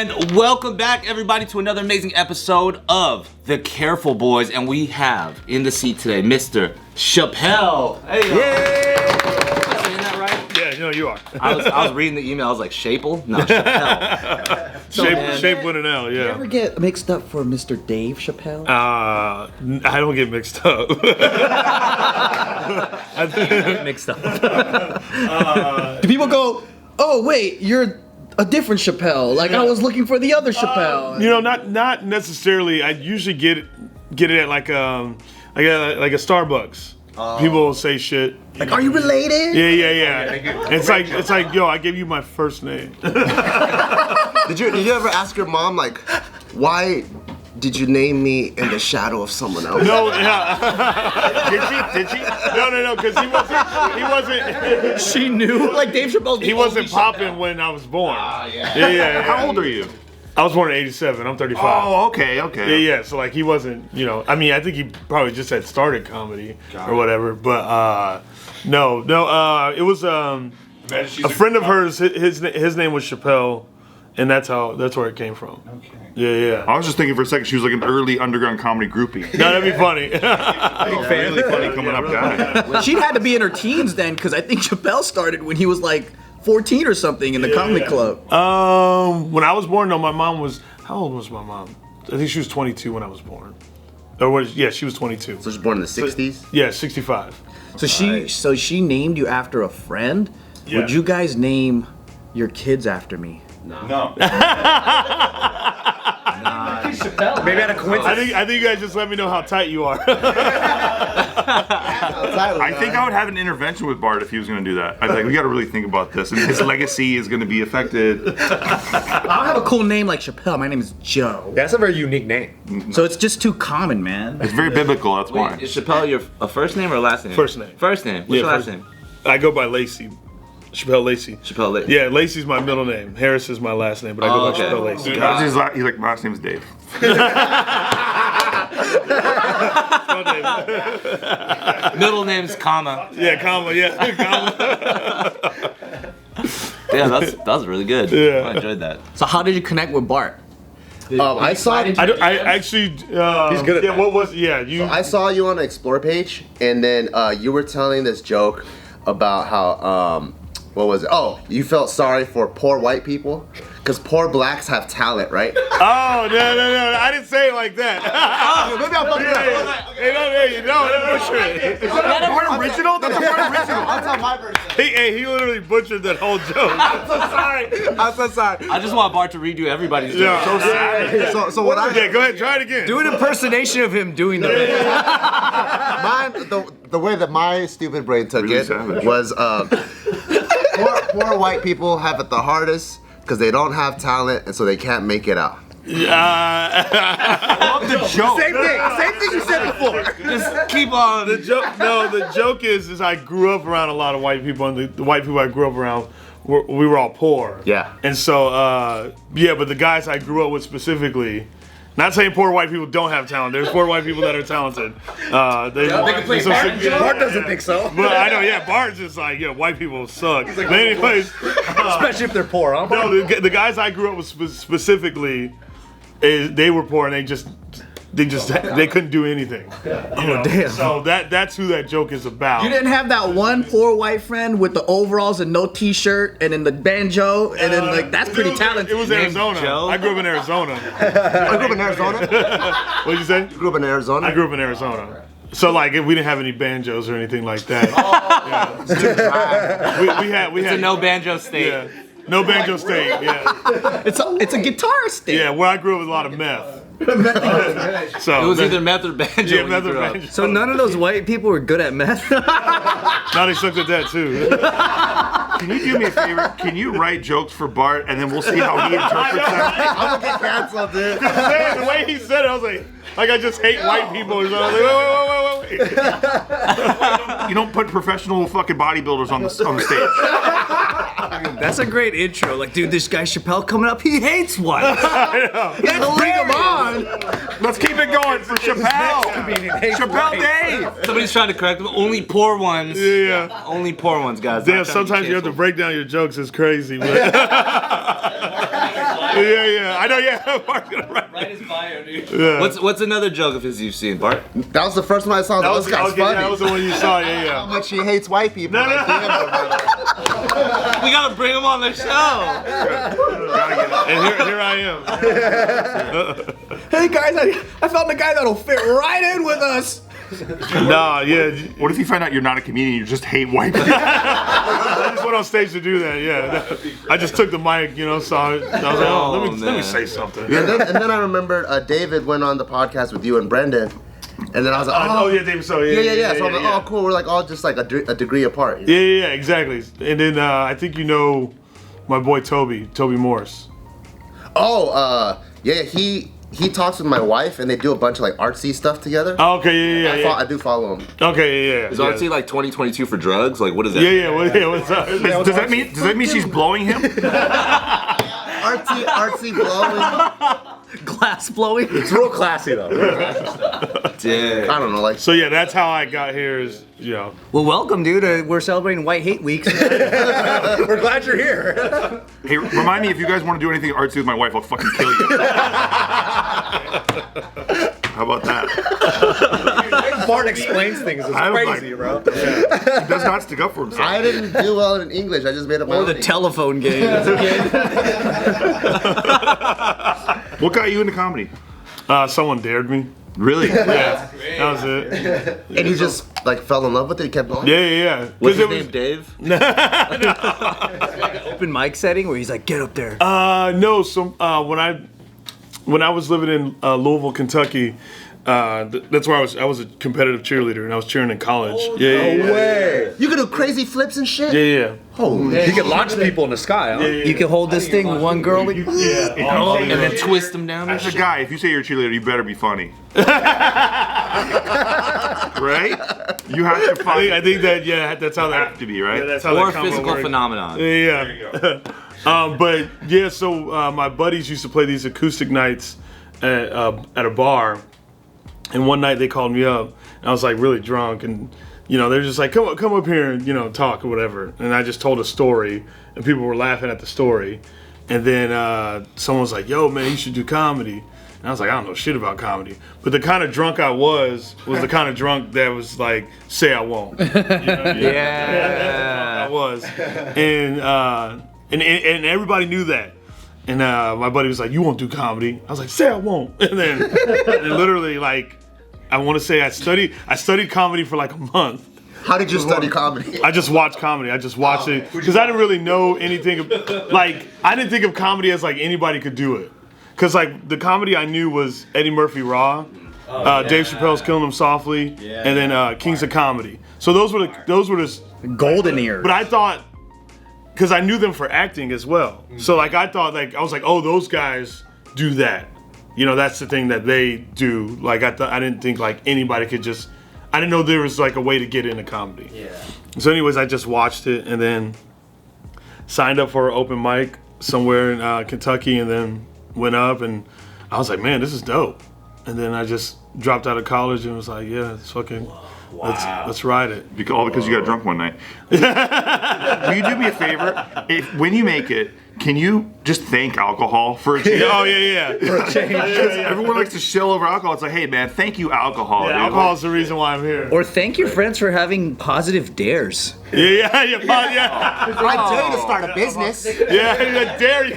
And welcome back, everybody, to another amazing episode of The Careful Boys. And we have in the seat today, Mr. Shapel. Hey, yay! Am I saying that right? Yeah, no, you are. I was reading the email. I was like, Shapel? No, Shapel. Shape with an L, yeah. You ever get mixed up for Mr. Dave Chappelle? I don't get mixed up. Mixed up. Do people go, oh wait, you're a different Chappelle? Like I was looking for the other Chappelle. You know, not necessarily. I usually get it at like a Starbucks. People will say shit. Like, are you related? Yeah. It's like, yo, I gave you my first name. Did you ever ask your mom, like, why did you name me in the shadow of someone else? No, yeah. Did she? No, because he wasn't. She knew. Like Dave Chappelle. He wasn't popping when I was born. Yeah. How old are you? I was born in '87. I'm 35. Oh, okay. Yeah. So like he wasn't, you know. I mean, I think he probably just had started comedy or whatever. But no. It was a friend of hers. His name was Shapel, and that's where it came from. Okay. Yeah. I was just thinking for a second she was like an early underground comedy groupie. No, that'd be funny. Really funny coming up guy. She had to be in her teens then, because I think Chappelle started when he was like 14 or something in the comedy club. When I was born, though, my mom was. How old was my mom? I think she was 22 when I was born. She was 22. So she was born in the 60s? Yeah, 65. So she named you after a friend? Yeah. Would you guys name your kids after me? No. Maybe out of coincidence. I think you guys just let me know how tight you are. I think I would have an intervention with Bart if he was going to do that. I was like, we got to really think about this, and his legacy is going to be affected. I'll have a cool name like Chappelle. My name is Joe. That's a very unique name. So it's just too common, man. It's very biblical, that's why. Wait, is Chappelle your first name or last name? First name. First name. What's your last name? I go by Lacey. Shapel Lacey. Shapel Lacey. Yeah, Lacey's my middle name. Harris is my last name, but I go by Shapel Lacey. He's like, my last name's Dave. Middle name's comma. Yeah, comma. Yeah, that was really good. Yeah. I enjoyed that. So how did you connect with Bart? I saw I actually. He's good at that. What was? Yeah, you. I saw you on the Explore page, and then you were telling this joke about how what was it? Oh, you felt sorry for poor white people because poor blacks have talent, right? Oh no! I didn't say it like that. Maybe I'm fucking up. I didn't butcher it. Is that a Bart original? That's a Bart original. I'll tell my version. He literally butchered that whole joke. I'm so sorry. I just want Bart to redo everybody's joke. Yeah. So sad. So what Yeah, go ahead, try it again. Do an impersonation of him doing the the way that my stupid brain took Really it savage. was poor white people have it the hardest because they don't have talent and so they can't make it out. I love the joke. Same thing you said before. Just keep on. The joke is I grew up around a lot of white people, and the white people I grew up around, we were all poor. Yeah. And so, but the guys I grew up with specifically, not saying poor white people don't have talent. There's poor white people that are talented. They can play Bart doesn't think so. But I know, yeah, Bart's just like, yeah, white people suck. But anyways, Especially if they're poor, huh? no, the guys I grew up with specifically, they were poor and they couldn't do anything. Oh damn. So that's who that joke is about. You didn't have that one poor white friend with the overalls and no t-shirt and then the banjo and then like that's pretty talented. It was Arizona. Joe? I grew up in Arizona. I grew up in Arizona. What'd you say? You grew up in Arizona? I grew up in Arizona. So like, we didn't have any banjos or anything like that. We had It's a no banjo state. Yeah. No banjo state. Yeah. It's a guitar state. Yeah. Where I grew up was a lot of meth. So It was either meth or banjo. yeah, when meth you or grew up. banjo. So none of those white people were good at meth. Now they sucked at that too. Can you do me a favor? Can you write jokes for Bart, and then we'll see how he interprets them? I'm gonna get canceled, dude. The way he said it, I was like I just hate white people or something. I was like, wait. You don't put professional fucking bodybuilders on the stage. That's a great intro. Like, dude, this guy Chappelle coming up, he hates white. Let's bring him on. Let's keep it going for Chappelle. Chappelle Dave. Somebody's trying to correct them. Only poor ones. Yeah. Only poor ones, guys. Damn, Not trying to sometimes you have to cancel. break down your jokes. It's crazy, man. Yeah. I know. Yeah. Bart's gonna write. Write his bio, dude. Yeah. What's another joke of his you've seen, Bart? That was the first one I saw. That was guy's funny. That was the one you saw. How Yeah. much he hates white people. No. We gotta bring him on the show. And here I am. Hey guys, I found the guy that'll fit right in with us. Nah, yeah. What if you find out you're not a comedian, you just hate white people? I just went on stage to do that. Yeah. I just took the mic, saw it. I was like, let me say something. And then I remember David went on the podcast with you and Brendan. And then I was like, yeah, David. So yeah. So I'm like, oh, cool. We're like all just like a degree apart. Yeah, exactly. And then I think my boy Toby Morris. Oh, yeah. He talks with my wife, and they do a bunch of like artsy stuff together. Oh, okay, yeah. I do follow him. Okay, yeah. Is RT like 2022 for drugs? Like, what is that? Yeah. What's up? Does that mean she's blowing him? Artsy blowing. Glass blowing. It's real classy though. Damn. I don't know, like. So yeah, that's how I got here. Is Well, welcome, dude. We're celebrating White Hate Week. We're glad you're here. Hey, remind me if you guys want to do anything artsy with my wife, I'll fucking kill you. How about that? Bart explains things. It's I was crazy, bro. He does not stick up for himself. I didn't do well in English. I just made up my Or own the English. telephone game as a kid. What got you into comedy? someone dared me. Really? Yeah, that was it. And you just like fell in love with it. You kept going. Yeah. What's his it was, name, Dave? Open mic setting where he's like, get up there. No. So when I was living in Louisville, Kentucky, that's where I was a competitive cheerleader, and I was cheering in college. Yeah. Way. You can do crazy flips and shit. Yeah. Holy. He can launch people in the sky, huh? You can hold this thing with one girl. And then twist him down. As a guy, if you say you're a cheerleader, you better be funny. Right? You have to find. I think that that's how that have to be, right? Yeah, that's how Or that combo physical works. phenomenon. Yeah. But yeah, so my buddies used to play these acoustic nights at a bar, and one night they called me up, and I was like really drunk, and they're just like, come up here and talk or whatever, and I just told a story, and people were laughing at the story, and then someone was like, yo man, you should do comedy. And I was like, I don't know shit about comedy. But the kind of drunk I was the kind of drunk that was like, say I won't. Yeah. I was. And everybody knew that. And my buddy was like, you won't do comedy. I was like, say I won't. And then literally, like, I want to say I studied comedy for like a month. How did you study comedy? I just watched comedy. I just watched it. Because I didn't really know anything. I didn't think of comedy as like anybody could do it. Because like the comedy I knew was Eddie Murphy Raw, Dave Chappelle's Killing Them Softly, and then Kings of Comedy. So those were the Golden ear. But I thought, because I knew them for acting as well. So like I thought, like I was like, oh, those guys do that. That's the thing that they do. Like I didn't think like anybody could just. I didn't know there was like a way to get into comedy. Yeah. So anyways, I just watched it and then signed up for an open mic somewhere in Kentucky, and then went up, and I was like, man, this is dope. And then I just dropped out of college and was like, yeah, it's fucking. Let's ride it. All because you got drunk one night. Will you do me a favor? When you make it, can you just thank alcohol for a change? Oh yeah. For a change. Everyone likes to shill over alcohol. It's like, hey man, thank you alcohol. Yeah, dude. alcohol is the reason why I'm here. Or thank your friends for having positive dares. Yeah. I dare you to start a business. Yeah, dare you.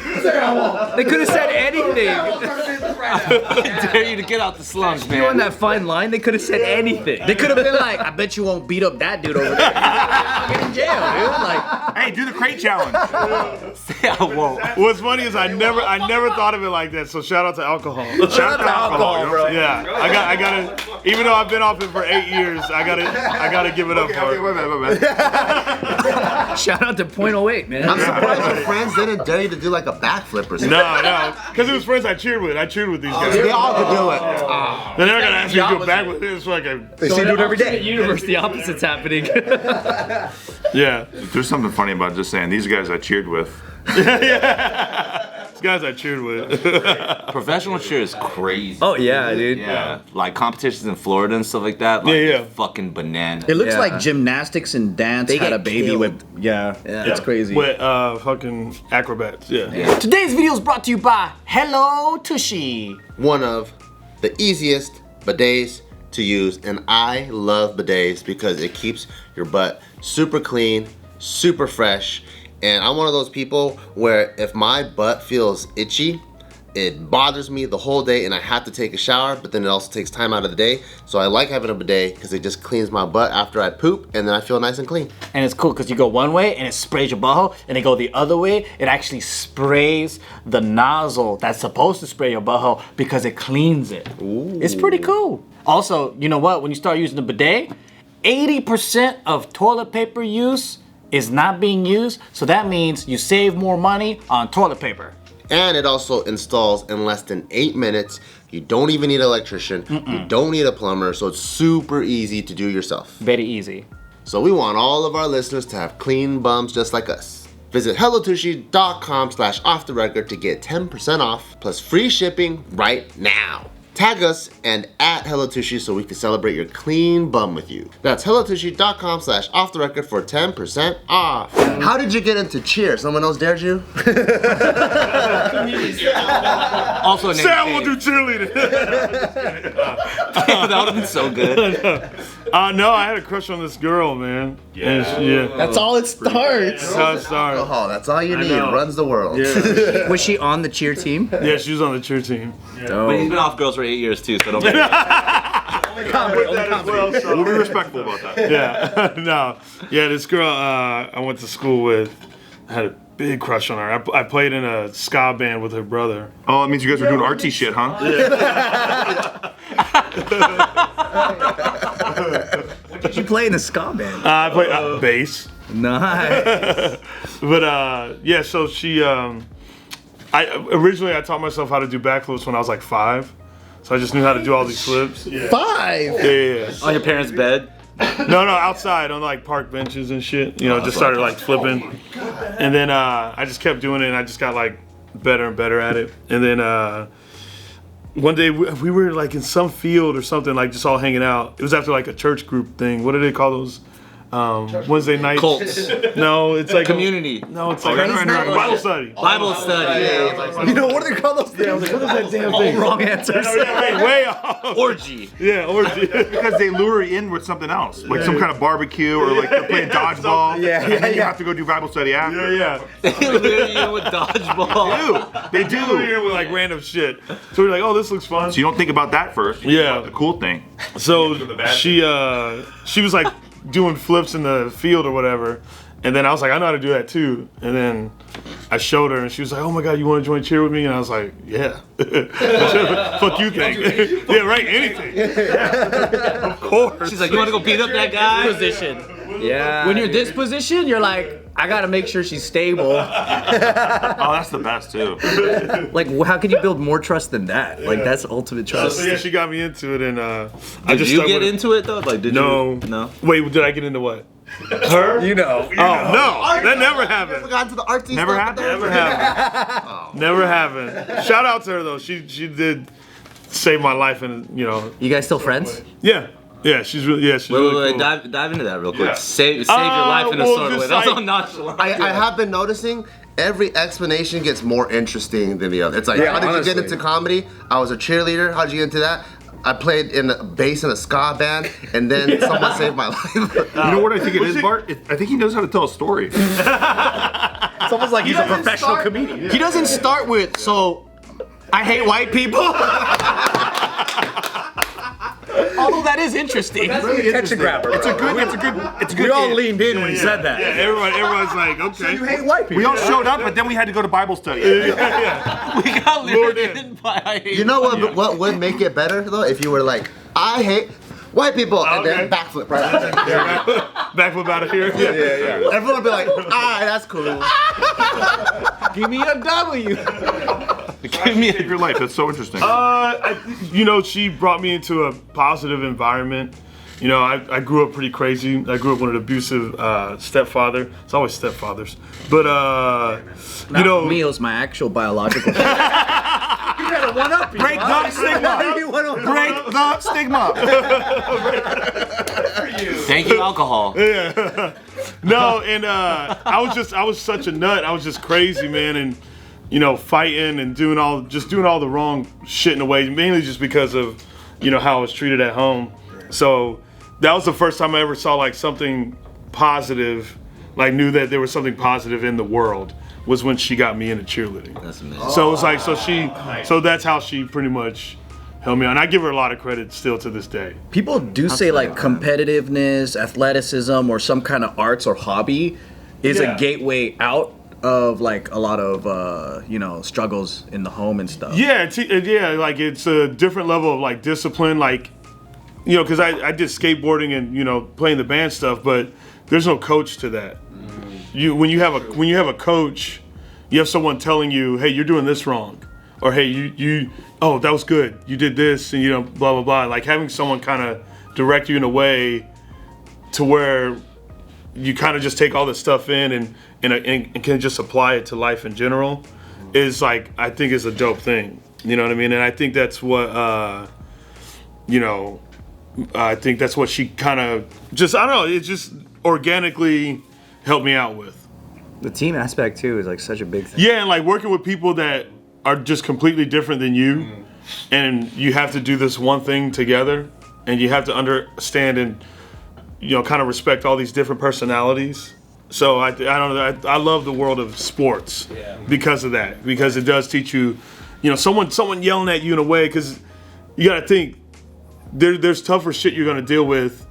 They could have said anything. I dare you to get out the slums, On man. that fine line, they could have said anything. They could have been like, I bet you won't beat up that dude over there. Get in jail, dude. Like, Hey, do the crate challenge. Say I won't. What's funny is I never thought of it like that. So shout out to alcohol. Shout out to alcohol, bro. Yeah, I gotta. Even though I've been off it for 8 years, I gotta give it up for it. My bad. shout out to .08, man. I'm surprised your friends didn't dare you to do like a backflip or something. No, because it was friends I cheered with. I cheered with these guys. They all could do it. Then they're gonna ask me to go back with this. Like They see you do it every day. Universe, the opposite's happening. yeah. There's something funny about just saying these guys I cheered with. So guys I cheered with. Professional cheer is crazy. Oh yeah, dude. Yeah, like competitions in Florida and stuff like that. Like, Yeah. fucking banana. It looks Yeah. like gymnastics and dance They had get a baby killed. with. Yeah, it's crazy. With fucking acrobats. Yeah. Today's video is brought to you by Hello Tushy. One of the easiest bidets to use, and I love bidets because it keeps your butt super clean, super fresh. And I'm one of those people where if my butt feels itchy, it bothers me the whole day and I have to take a shower, but then it also takes time out of the day. So I like having a bidet because it just cleans my butt after I poop and then I feel nice and clean. And it's cool because you go one way and it sprays your butthole, and they go the other way, it actually sprays the nozzle that's supposed to spray your butthole because it cleans it. Ooh. It's pretty cool. Also, you know what? When you start using the bidet, 80% of toilet paper use is not being used, so that means you save more money on toilet paper. And it also installs in less than 8 minutes. You don't even need an electrician. You don't need a plumber, so it's super easy to do yourself. Very easy. So we want all of our listeners to have clean bums just like us. Visit hellotushy.com/offtherecord to get 10% off plus free shipping right now. Tag us and at hellotushy so we can celebrate your clean bum with you. That's hellotushy.com/offtherecord for 10% off. How did you get into cheer? Someone else dared you? Also, a name Sam will change. do cheerleading. That would have been so good. No, I had a crush on this girl, man. Yeah. That's all it starts. That's how it started. Oh, that's all you need. know. Runs the world. Yeah. Was she on the cheer team? Yeah, she was on the cheer team. But he's been off girls for 8 years too, so don't. We'll be respectful about that. Yeah. No. Yeah, this girl I went to school with, I had a big crush on her. I played in a ska band with her brother. Oh, it means you guys are doing artsy shit, huh? Did you play in the ska band? I played bass. Nice. But yeah, so she originally I taught myself how to do backflips when I was like 5. So I just knew how to do all these flips. Yeah. 5. Yeah. On your parents' bed. No, outside on like park benches and shit. You know, just started like flipping. And then I just kept doing it and I just got like better and better at it. And then one day we were like in some field or something, like just all hanging out. It was after like a church group thing. What do they call those? Wednesday night. Cults. No, it's like Community. No, it's like Bible study. Bible study. You know, what do they call those things? I was like, what is that damn thing? All wrong answers. Way off. Orgy. Yeah, orgy. Because they lure you in with something else, like some kind of barbecue or like they're playing dodgeball. Yeah, and then you yeah. have to go do Bible study after. Yeah. They lure you with dodgeball. They Do do. here with like random shit. So we're like, oh, this looks fun. So you don't think about that first. You think Yeah. about the cool thing. So she was like doing flips in the field or whatever, and then I was like, I know how to do that too. And then I showed her, and she was like, oh my god, you want to join cheer with me? And I was like, yeah. Fuck you think? Yeah, right. Anything. Yeah. Of course. She's like, you want to go beat up that guy? Position. Yeah. When you're this position, you're like, I gotta make sure she's stable. Oh, that's the best too. Like, how can you build more trust than that? Like, that's ultimate trust. So yeah, she got me into it, and I Did just you stuck get with it. into it though? Like, did No. you? No. Wait, did I get into what? Her? You know. Oh no, that never happened. Got into the artsy Never stuff happened? with Never happened. Never happened. Shout out to her though. She did save my life, and you know. You guys still friends? Yeah. She's really Wait, really cool. dive into that real quick. Yeah. Save your life in a well, sort of way. just That was like- all nonchalant. I have been noticing every explanation gets more interesting than the other. It's like, Yeah, how did you honestly. get into comedy? I was a cheerleader. How did you get into that? I played in a bass in a ska band, and then someone saved my life. You know what I think it is, Bart? I think he knows how to tell a story. It's almost like he's a professional comedian. He doesn't start with, so I hate white people. Although that is interesting. Attention grabber. It's a good. We all leaned in when he said that. Yeah, everyone's like, okay. You hate white people. We all showed up, but then we had to go to Bible study. We got lured in by. You know what would make it better though? If you were like, I hate white people, and then Okay. backflip right. Backflip out of here. Yeah. Everyone would be like, alright, that's cool. Give me a W. Give me your life. That's so interesting. You know, she brought me into a positive environment. You know, I grew up pretty crazy. I grew up with an abusive stepfather. It's always stepfathers. But, you know. For me, it was my actual biological father. You gotta one up. Break the stigma. Break the stigma. Thank you, alcohol. Yeah. No, and I was such a nut. I was just crazy, man, and you know, fighting and doing all the wrong shit in a way, mainly just because of, you know, how I was treated at home. So that was the first time I ever saw like something positive, like knew that there was something positive in the world, was when she got me into cheerleading. That's amazing. So it was like, so that's how she pretty much helped me out. And I give her a lot of credit still to this day. People do say like competitiveness, athleticism, or some kind of arts or hobby is a gateway out of like a lot of you know, struggles in the home and stuff. Yeah, like it's a different level of like discipline, like, you know, because I did skateboarding and, you know, playing the band stuff, but there's no coach to that. When you have a coach, you have someone telling you, hey, you're doing this wrong, or hey, you oh, that was good, you did this, and you know, blah blah blah. Like having someone kind of direct you in a way to where you kind of just take all this stuff in and can just apply it to life in general is like, I think is a dope thing. You know what I mean? And I think that's what you know, I think that's what she kind of just, I don't know, it just organically helped me out with. The team aspect too is like such a big thing. Yeah, and like working with people that are just completely different than you, and you have to do this one thing together, and you have to understand and, you know, kind of respect all these different personalities. So I don't know, I love the world of sports because of that, because it does teach you, you know, someone yelling at you in a way, because you got to think there's tougher shit you're gonna deal with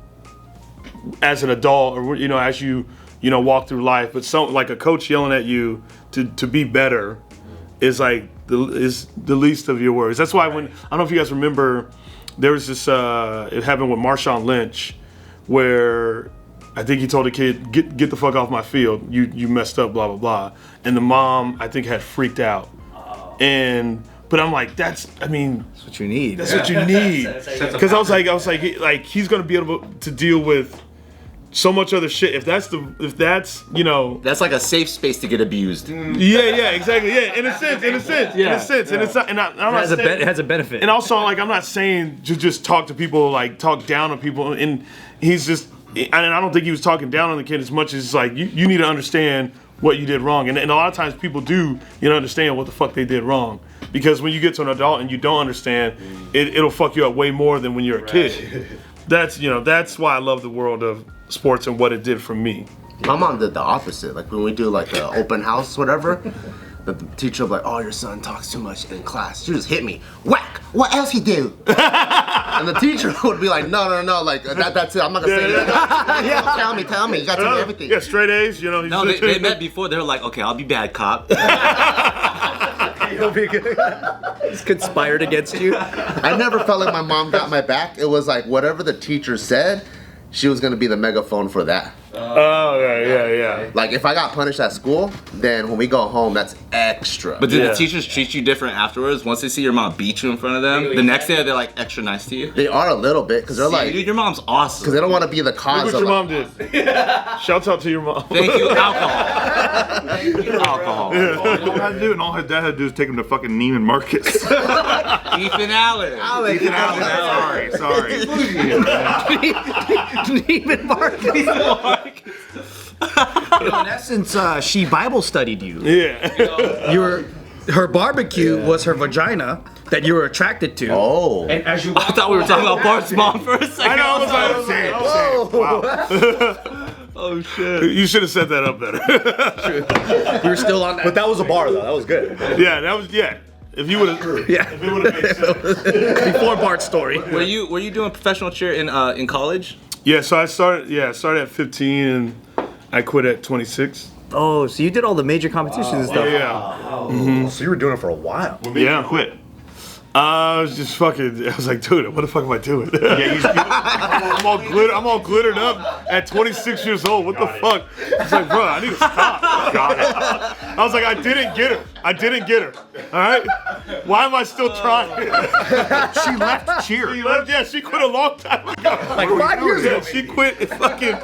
as an adult, or, you know, as you know, walk through life. But like a coach yelling at you to be better is like the least of your worries. That's why when, I don't know if you guys remember, there was this it happened with Marshawn Lynch, where I think he told a kid, get the fuck off my field, you messed up, blah blah blah, and the mom, I think, had freaked out. But I'm like, that's what you need. That's what you need. Because I was like, he's gonna be able to deal with so much other shit. If that's you know, that's like a safe space to get abused. Yeah, exactly. Yeah, in a sense. And it's not. And I'm not saying it has a benefit. And also, like, I'm not saying to just talk to people, like talk down on people. And he's just, and I don't think he was talking down on the kid as much as like you need to understand what you did wrong. And a lot of times people do, you know, understand what the fuck they did wrong. Because when you get to an adult and you don't understand, it'll fuck you up way more than when you're a kid. That's why I love the world of sports and what it did for me. My mom did the opposite. Like when we do like the open house, whatever, the teacher would be like, "Oh, your son talks too much in class." She just hit me, whack. What else he do? And the teacher would be like, "No, like that's it. I'm not gonna say anything. Tell me. You got to tell me everything." Yeah, straight A's. You know. No, they met before. They were like, okay, I'll be bad cop. You'll be good. He's conspired against you. I never felt like my mom got my back. It was like whatever the teacher said, she was gonna be the megaphone for that. Oh, yeah. Like if I got punished at school, then when we go home, that's extra. But did the teachers treat you different afterwards? Once they see your mom beat you in front of them, the next day they're like extra nice to you? They are a little bit, because they're like, dude, your mom's awesome. Because they don't want to be the cause Look what of your mom did. Shouts out to your mom. Thank you, alcohol. Thank you, alcohol. All I had to do, and all her dad had to do is take him to fucking Neiman Marcus. Ethan Allen. Sorry. Neiman Marcus. In essence, she Bible studied you. Yeah. Her barbecue was her vagina that you were attracted to. Oh. And as you I thought we were talking about Bart's mom for a second. I know. I was like, Wow. Oh shit. You should have set that up better. we were still on that. But that was a bar though. That was good. Yeah. If you would have, if it would have made sense. Before Bart's story. Were you doing professional cheer in college? Yeah, so I started at 15 and I quit at 26. Oh, so you did all the major competitions and stuff. Yeah. So you were doing it for a while. What made you quit? I was just fucking. I was like, dude, what the fuck am I doing? I'm all glittered up at 26 years old. What the fuck? I was like, bro, I need to stop. Got it. I was like, I didn't get her. All right. why am I still trying? She left cheer. She left, yeah, she quit a long time ago. Like 5 years ago. She quit fucking,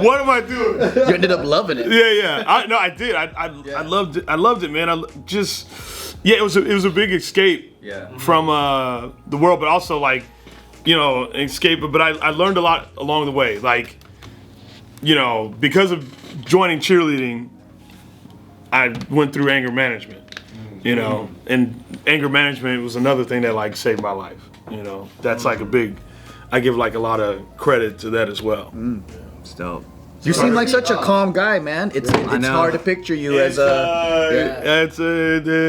what am I doing? You ended up loving it. Yeah. I did. I loved it. I loved it, man. It was a big escape from the world, but also like, escape. But I learned a lot along the way. Like, because of joining cheerleading, I went through anger management. And anger management was another thing that like saved my life. That's like I give like a lot of credit to that as well. It's dope. You seem like such a calm guy, man. It's hard to picture you as a.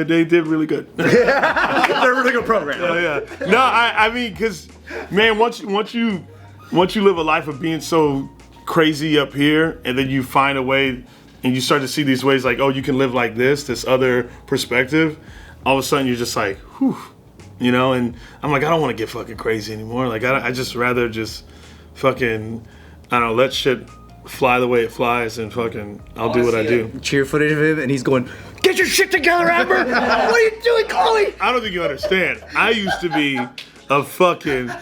They did really good. They're a really good program. Yeah. No, I mean, cause man, once you live a life of being so crazy up here, and then you find a way, and you start to see these ways, like, oh, you can live like this other perspective. All of a sudden, you're just like, whew, And I'm like, I don't want to get fucking crazy anymore. Like, I just rather just fucking, I don't know, let shit fly the way it flies, and fucking, I'll do what I do. Cheer footage of him, and he's going, "Get your shit together, Amber! What are you doing, Chloe?" I don't think you understand. I used to be a fucking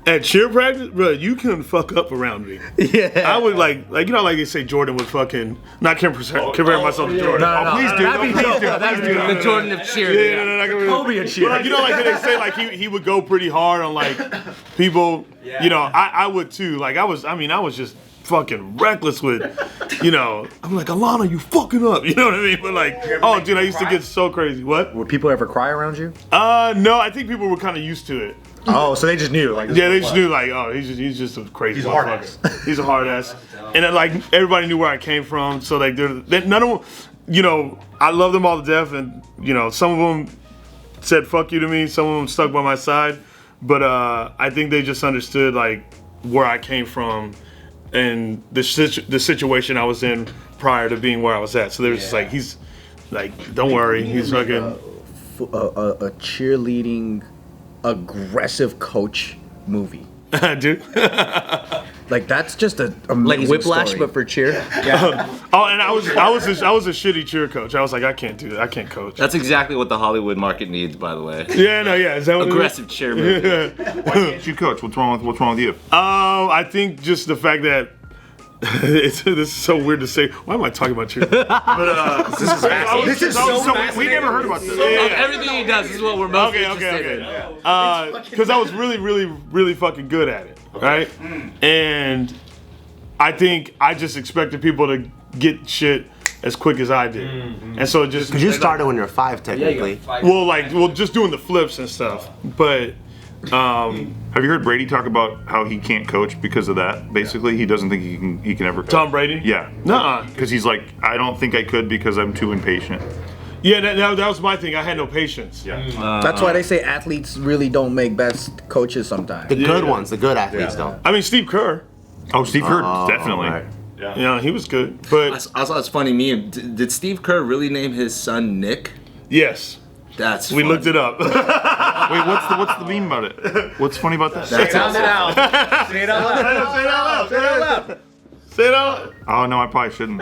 at cheer practice, bro. You couldn't fuck up around me. Yeah. I would like they say Jordan would fucking not comparing myself to Jordan. No, Please do. The Jordan of cheer. Yeah, Kobe and shit. But like they say, like he would go pretty hard on like people. I would too. Like I was just fucking reckless with, I'm like, Alana, you fucking up. You know what I mean? But like, oh, dude, I used to get so crazy. What? Would people ever cry around you? No, I think people were kind of used to it. Oh, so they just knew. Like, Yeah, they just knew like, oh, he's just a crazy He's a hard motherfucker. He's a hard ass. And then like everybody knew where I came from, so like none of them, I love them all to death, and some of them said fuck you to me, some of them stuck by my side, but I think they just understood like where I came from and the situation I was in prior to being where I was at. So they were just like, he's like, don't worry, he's fucking A cheerleading, aggressive coach movie. dude. Like that's just an amazing like Whiplash, story. but for cheer. Oh, and I was a shitty cheer coach. I was like, I can't do that. I can't coach. That's exactly what the Hollywood market needs, by the way. Yeah. Is that what Aggressive cheer movie. Why can't you coach? What's wrong with you? I think just the fact that this is so weird to say. Why am I talking about cheer? But This is so we never heard about this. Everything he does is what we're most interested in. Because I was really, really, really fucking good at it, right? And I think I just expected people to get shit as quick as I did, and so it just Because you started when you were 5, technically. well, just doing the flips and stuff, but. Have you heard Brady talk about how he can't coach because of that? Basically, he doesn't think he can ever coach. Tom Brady? Yeah. Nuh-uh. Because he's like, I don't think I could because I'm too impatient. Yeah, that was my thing. I had no patience. Yeah. That's why they say athletes really don't make best coaches sometimes. The good ones, the good athletes, don't. I mean, Steve Kerr. Oh, Steve Kerr, definitely. Right. Yeah, he was good. But I saw it's funny meme. Did Steve Kerr really name his son Nick? yes, That's we funny. looked it up. Wait, what's the meme about it? What's funny about that? That's Sound it out. Say it out loud. Say it out loud. Say it out loud. Say it out. Oh no, I probably shouldn't.